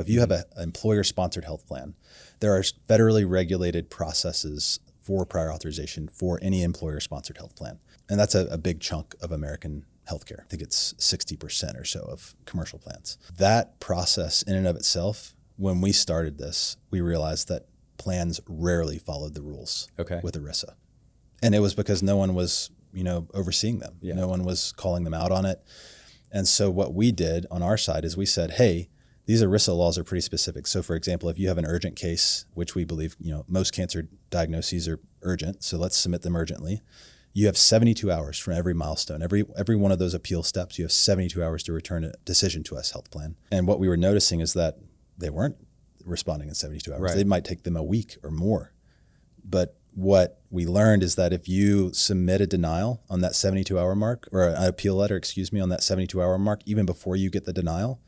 if you have an employer-sponsored health plan, there are federally regulated processes for prior authorization for any employer-sponsored health plan. And that's a big chunk of American healthcare. I think it's 60% or so of commercial plans. That process in and of itself, when we started this, we realized that plans rarely followed the rules with ERISA. And it was because no one was, overseeing them. Yeah. No one was calling them out on it. And so what we did on our side is we said, hey, these ERISA laws are pretty specific. So for example, if you have an urgent case, which we believe, most cancer diagnoses are urgent, so let's submit them urgently. You have 72 hours from every milestone. Every one of those appeal steps, you have 72 hours to return a decision to us, health plan. And what we were noticing is that they weren't responding in 72 hours. Right. They might take them a week or more. But what we learned is that if you submit a denial on that 72-hour mark, or an appeal letter, on that 72-hour mark, even before you get the denial,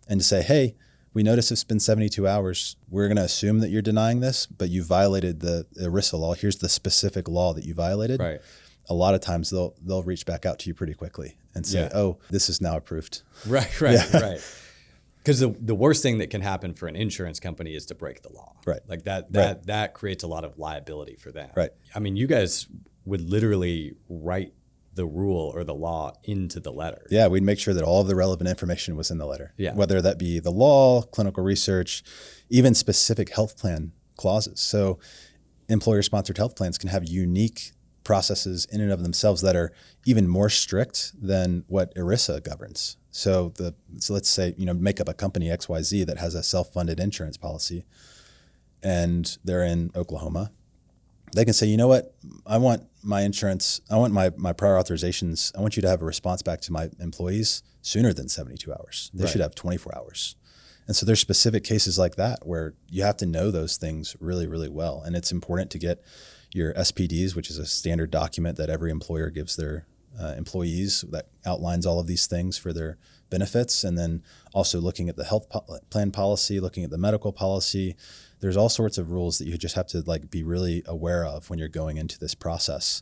and to say, hey, we notice it's been 72 hours. We're going to assume that you're denying this, but you violated the ERISA law. Here's the specific law that you violated. Right. A lot of times they'll reach back out to you pretty quickly and say, oh, this is now approved. Right. Because the worst thing that can happen for an insurance company is to break the law. Right. Like that creates a lot of liability for them. Right. I mean, you guys would literally write the rule or the law into the letter. Yeah, we'd make sure that all of the relevant information was in the letter. Yeah. Whether that be the law, clinical research, even specific health plan clauses. So employer-sponsored health plans can have unique processes in and of themselves that are even more strict than what ERISA governs. So let's say, make up a company XYZ that has a self-funded insurance policy and they're in Oklahoma. They can say, you know what, I want my insurance, I want my prior authorizations, I want you to have a response back to my employees sooner than 72 hours. They should have 24 hours. And so there's specific cases like that where you have to know those things really, really well. And it's important to get your SPDs, which is a standard document that every employer gives their employees that outlines all of these things for their benefits. And then also looking at the health plan policy, looking at the medical policy. There's all sorts of rules that you just have to be really aware of when you're going into this process.